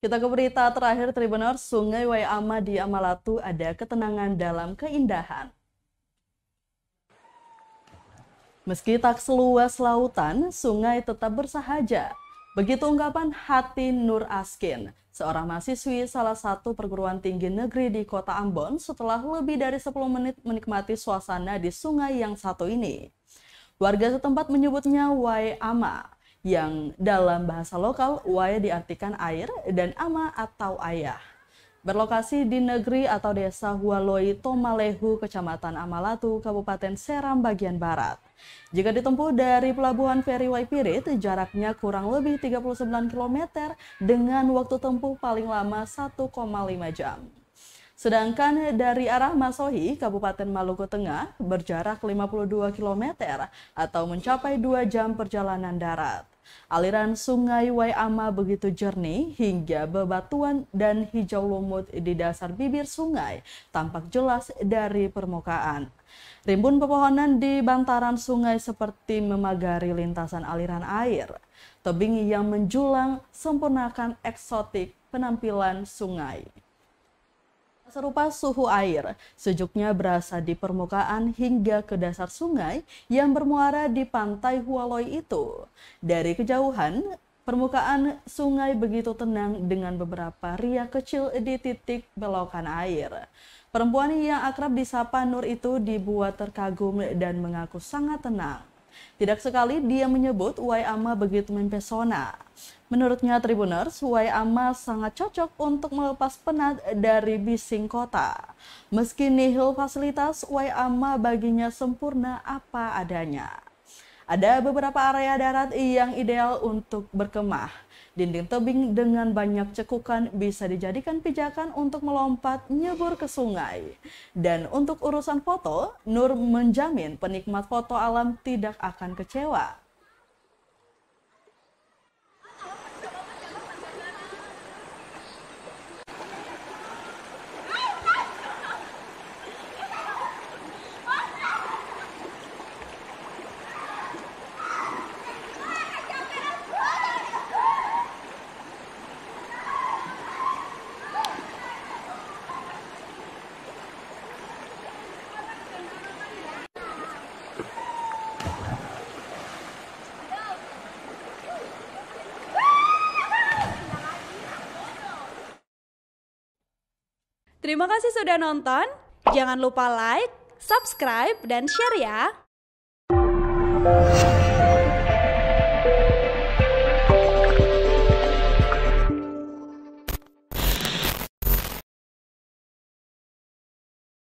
Kita ke berita terakhir Tribuners, Sungai Waiama di Amalatu ada ketenangan dalam keindahan. Meski tak seluas lautan, sungai tetap bersahaja. Begitu ungkapan hati Nur Askin, seorang mahasiswi salah satu perguruan tinggi negeri di kota Ambon setelah lebih dari 10 menit menikmati suasana di sungai yang satu ini. Warga setempat menyebutnya Waiama, yang dalam bahasa lokal Wai diartikan air dan Ama atau ayah. Berlokasi di negeri atau desa Hualoi Tomalehu, Kecamatan Amalatu, Kabupaten Seram bagian barat. Jika ditempuh dari Pelabuhan Feri Waipirit, jaraknya kurang lebih 39 km dengan waktu tempuh paling lama 1,5 jam. Sedangkan dari arah Masohi, Kabupaten Maluku Tengah, berjarak 52 km atau mencapai 2 jam perjalanan darat. Aliran sungai Waiama begitu jernih hingga bebatuan dan hijau lumut di dasar bibir sungai tampak jelas dari permukaan. Rimbun pepohonan di bantaran sungai seperti memagari lintasan aliran air. Tebing yang menjulang sempurnakan eksotik penampilan sungai. Serupa suhu air, sejuknya berasa di permukaan hingga ke dasar sungai yang bermuara di pantai Hualoi itu. Dari kejauhan, permukaan sungai begitu tenang dengan beberapa riak kecil di titik belokan air. Perempuan yang akrab disapa Nur itu dibuat terkagum dan mengaku sangat tenang. Tidak sekali dia menyebut Waiama begitu mempesona. Menurutnya Tribuners, Waiama sangat cocok untuk melepas penat dari bising kota. Meski nihil fasilitas, Waiama baginya sempurna apa adanya. Ada beberapa area darat yang ideal untuk berkemah. Dinding tebing dengan banyak cekukan bisa dijadikan pijakan untuk melompat nyebur ke sungai. Dan untuk urusan foto, Nur menjamin penikmat foto alam tidak akan kecewa. Terima kasih sudah nonton. Jangan lupa like, subscribe, dan share ya.